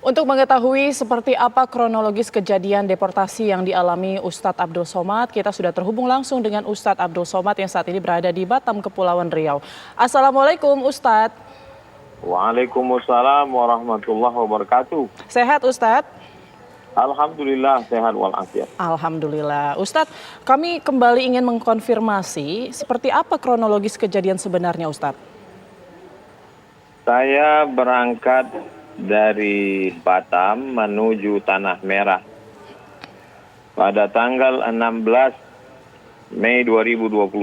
Untuk mengetahui seperti apa kronologis kejadian deportasi yang dialami Ustadz Abdul Somad, kita sudah terhubung langsung dengan Ustadz Abdul Somad yang saat ini berada di Batam, Kepulauan Riau. Assalamualaikum Ustadz. Waalaikumsalam warahmatullahi wabarakatuh. Sehat Ustadz? Alhamdulillah sehat walafiat. Alhamdulillah. Ustadz, kami kembali ingin mengkonfirmasi seperti apa kronologis kejadian sebenarnya Ustadz? Saya berangkat dari Batam menuju Tanah Merah pada tanggal 16 Mei 2022.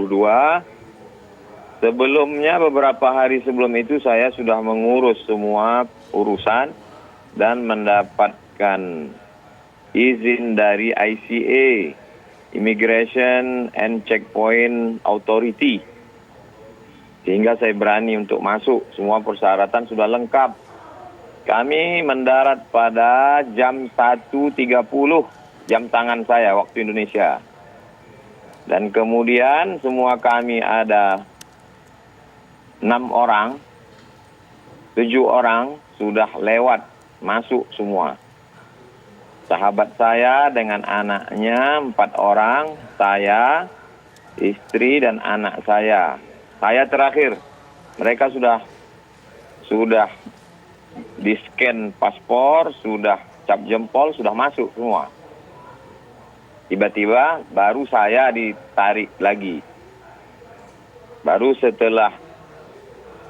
Sebelumnya beberapa hari sebelum itu saya sudah mengurus semua urusan dan mendapatkan izin dari ICA, Immigration and Checkpoint Authority. Sehingga saya berani untuk masuk, semua persyaratan sudah lengkap. Kami mendarat pada jam 1.30, jam tangan saya waktu Indonesia. Dan kemudian semua kami ada 6 orang, 7 orang sudah lewat, masuk semua. Sahabat saya dengan anaknya 4 orang, saya, istri dan anak saya. Saya terakhir, mereka sudah di-scan paspor, sudah cap jempol, sudah masuk semua. Tiba-tiba baru saya ditarik lagi. Baru setelah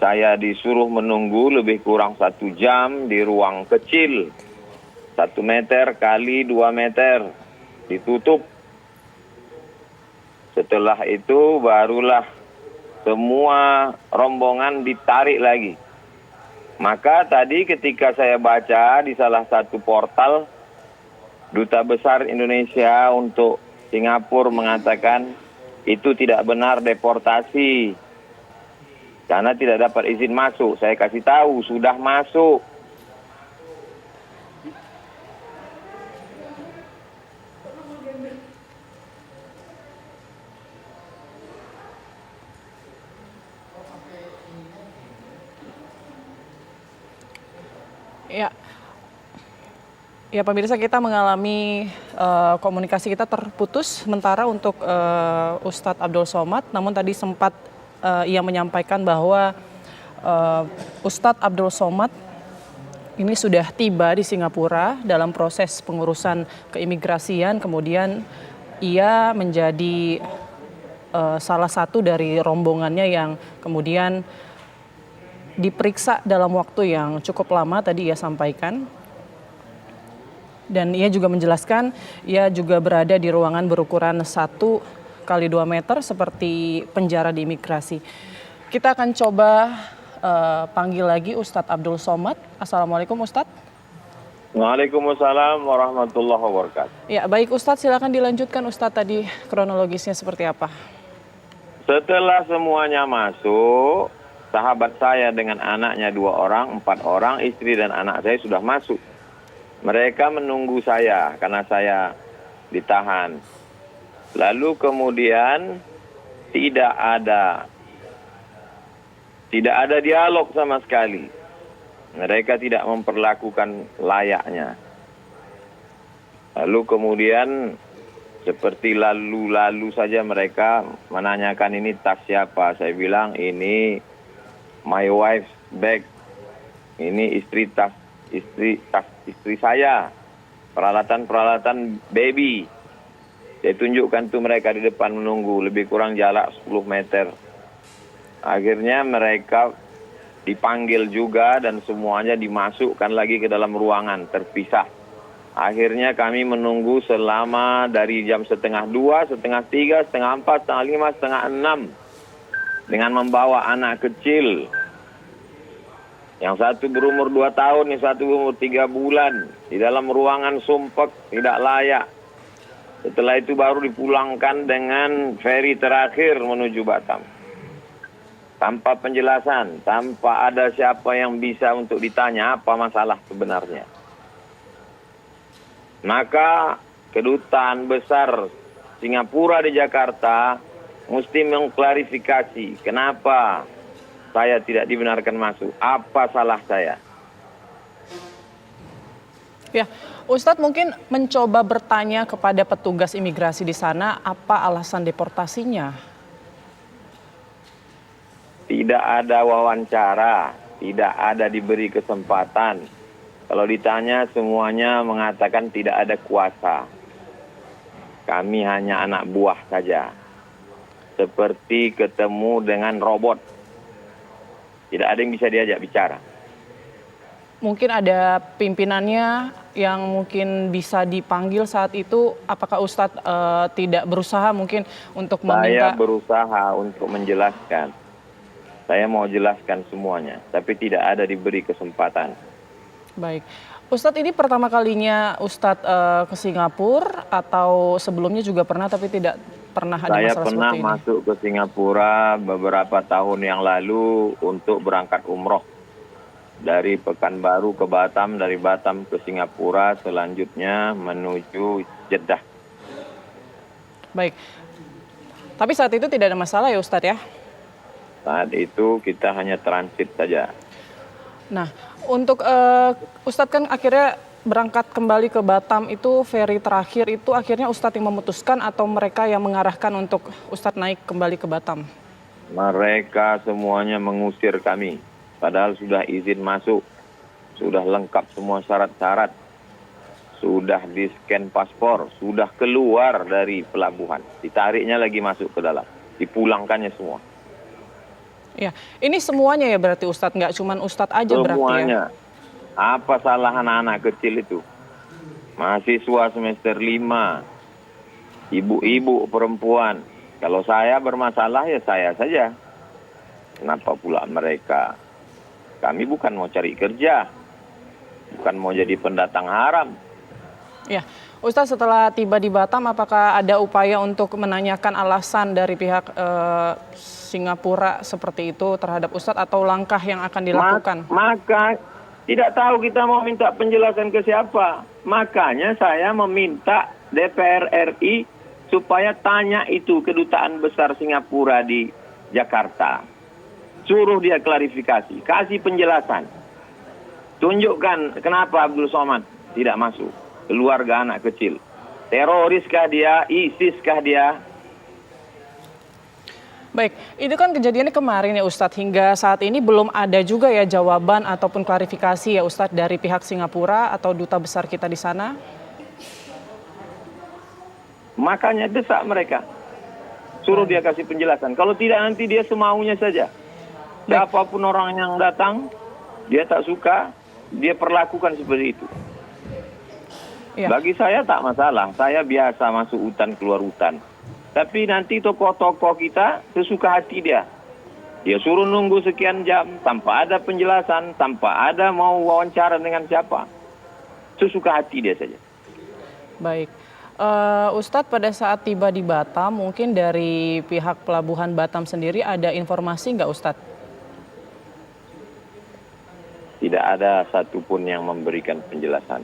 saya disuruh menunggu lebih kurang 1 jam di ruang kecil. 1 meter kali 2 meter, ditutup. Setelah itu barulah semua rombongan ditarik lagi. Maka tadi ketika saya baca di salah satu portal, Duta Besar Indonesia untuk Singapura mengatakan itu tidak benar deportasi. Karena tidak dapat izin masuk. Saya kasih tahu, sudah masuk. Ya pemirsa, kita mengalami komunikasi kita terputus sementara untuk Ustadz Abdul Somad. Namun tadi sempat ia menyampaikan bahwa Ustadz Abdul Somad ini sudah tiba di Singapura dalam proses pengurusan keimigrasian. Kemudian ia menjadi salah satu dari rombongannya yang kemudian diperiksa dalam waktu yang cukup lama tadi ia sampaikan. Dan ia juga menjelaskan ia juga berada di ruangan berukuran 1 kali 2 meter seperti penjara di imigrasi. Kita akan coba panggil lagi Ustadz Abdul Somad. Assalamualaikum Ustadz. Waalaikumsalam warahmatullahi wabarakatuh. Ya baik Ustadz, silakan dilanjutkan Ustadz tadi kronologisnya seperti apa. Setelah semuanya masuk, sahabat saya dengan anaknya 2 orang, 4 orang, istri dan anak saya sudah masuk. Mereka menunggu saya karena saya ditahan. Lalu kemudian tidak ada dialog sama sekali. Mereka tidak memperlakukan layaknya. Lalu kemudian seperti lalu-lalu saja mereka menanyakan ini tas siapa. Saya bilang ini my wife's bag. Ini istri saya, peralatan baby. Saya tunjukkan tuh mereka di depan menunggu, lebih kurang jarak 10 meter. Akhirnya mereka dipanggil juga dan semuanya dimasukkan lagi ke dalam ruangan terpisah. Akhirnya kami menunggu selama dari jam 1:30, 1:30, 3, 4:30, 5, 5:30 dengan membawa anak kecil. Yang satu berumur 2 tahun, yang satu berumur 3 bulan. Di dalam ruangan sumpek, tidak layak. Setelah itu baru dipulangkan dengan feri terakhir menuju Batam. Tanpa penjelasan, tanpa ada siapa yang bisa untuk ditanya apa masalah sebenarnya. Maka Kedutaan Besar Singapura di Jakarta mesti mengklarifikasi kenapa saya tidak dibenarkan masuk. Apa salah saya? Ya, Ustadz mungkin mencoba bertanya kepada petugas imigrasi di sana apa alasan deportasinya. Tidak ada wawancara, tidak ada diberi kesempatan. Kalau ditanya semuanya mengatakan tidak ada kuasa. Kami hanya anak buah saja. Seperti ketemu dengan robot. Tidak ada yang bisa diajak bicara. Mungkin ada pimpinannya yang mungkin bisa dipanggil saat itu. Apakah Ustadz tidak berusaha mungkin untuk Saya meminta? berusaha untuk menjelaskan. Saya mau jelaskan semuanya, tapi tidak ada diberi kesempatan. Baik. Ustadz ini pertama kalinya Ustadz ke Singapura atau sebelumnya juga pernah tapi tidak pernah ada Saya masalah pernah seperti ini? masuk ke Singapura beberapa tahun yang lalu untuk berangkat umroh. Dari Pekanbaru ke Batam, dari Batam ke Singapura, selanjutnya menuju Jeddah. Baik. Tapi saat itu tidak ada masalah ya Ustadz ya? Saat itu kita hanya transit saja. Nah, untuk Ustadz kan akhirnya berangkat kembali ke Batam itu ferry terakhir itu akhirnya Ustadz yang memutuskan atau mereka yang mengarahkan untuk Ustadz naik kembali ke Batam? Mereka semuanya mengusir kami. Padahal sudah izin masuk, sudah lengkap semua syarat-syarat, sudah di-scan paspor, sudah keluar dari pelabuhan. Ditariknya lagi masuk ke dalam, dipulangkannya semua. Ya, ini semuanya ya berarti Ustadz, nggak cuma Ustadz aja berarti ya? Semuanya. Apa salah anak-anak kecil itu? Mahasiswa semester 5, ibu-ibu perempuan. Kalau saya bermasalah ya saya saja. Kenapa pula mereka? Kami bukan mau cari kerja, bukan mau jadi pendatang haram. Ya, Ustadz setelah tiba di Batam apakah ada upaya untuk menanyakan alasan dari pihak Singapura seperti itu terhadap Ustadz atau langkah yang akan dilakukan? Maka tidak tahu kita mau minta penjelasan ke siapa. Makanya saya meminta DPR RI supaya tanya itu kedutaan besar Singapura di Jakarta. Suruh dia klarifikasi, kasih penjelasan. Tunjukkan kenapa Abdul Somad tidak masuk. Keluarga anak kecil. Teroriskah dia? ISIS-kah dia? Baik, itu kan kejadiannya kemarin ya Ustadz, hingga saat ini belum ada juga ya jawaban ataupun klarifikasi ya Ustadz dari pihak Singapura atau duta besar kita di sana? Makanya desak mereka. Suruh dia kasih penjelasan. Kalau tidak nanti dia semaunya saja. Siapapun orang yang datang, dia tak suka, dia perlakukan seperti itu. Ya. Bagi saya tak masalah, saya biasa masuk hutan keluar hutan. Tapi nanti tokoh-tokoh kita sesuka hati dia. Dia suruh nunggu sekian jam tanpa ada penjelasan, tanpa ada mau wawancara dengan siapa. Sesuka hati dia saja. Baik. Ustadz pada saat tiba di Batam, mungkin dari pihak pelabuhan Batam sendiri ada informasi nggak Ustadz? Tidak ada satupun yang memberikan penjelasan.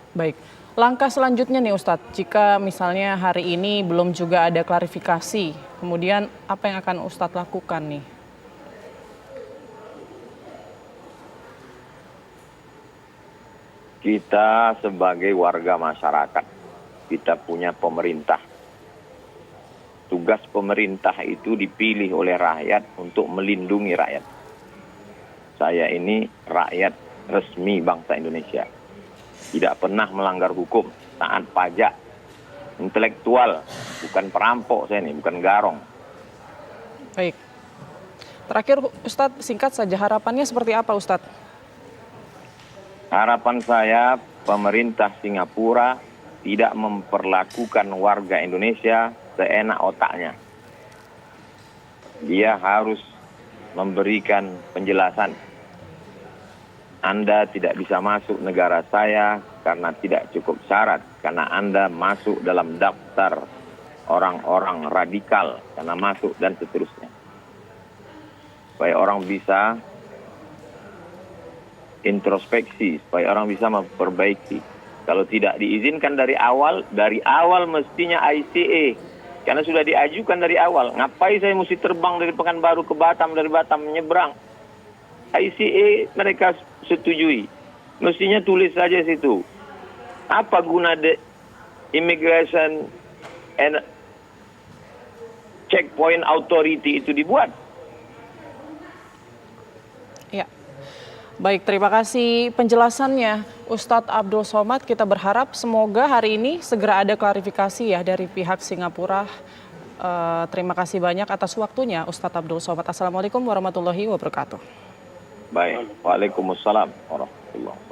Baik, langkah selanjutnya nih Ustadz, jika misalnya hari ini belum juga ada klarifikasi, kemudian apa yang akan Ustadz lakukan nih? Kita sebagai warga masyarakat, kita punya pemerintah. Tugas pemerintah itu dipilih oleh rakyat untuk melindungi rakyat. Saya ini rakyat resmi bangsa Indonesia. Tidak pernah melanggar hukum, taat pajak, intelektual, bukan perampok saya ini, bukan garong. Baik. Terakhir Ustadz, singkat saja harapannya seperti apa Ustadz? Harapan saya pemerintah Singapura tidak memperlakukan warga Indonesia seenak otaknya. Dia harus memberikan penjelasan. Anda tidak bisa masuk negara saya karena tidak cukup syarat, karena Anda masuk dalam daftar orang-orang radikal, karena masuk dan seterusnya. Supaya orang bisa introspeksi, supaya orang bisa memperbaiki. Kalau tidak diizinkan dari awal mestinya ICA. Karena sudah diajukan dari awal. Ngapain saya mesti terbang dari Pekanbaru ke Batam, dari Batam menyeberang? ICA mereka setujui. Mestinya tulis saja situ. Apa guna Immigration and Checkpoint Authority itu dibuat? Ya. Baik, terima kasih penjelasannya Ustadz Abdul Somad. Kita berharap semoga hari ini segera ada klarifikasi ya dari pihak Singapura. Terima kasih banyak atas waktunya Ustadz Abdul Somad. Assalamualaikum warahmatullahi wabarakatuh. Baik, waalaikumsalam warahmatullahi wabarakatuh.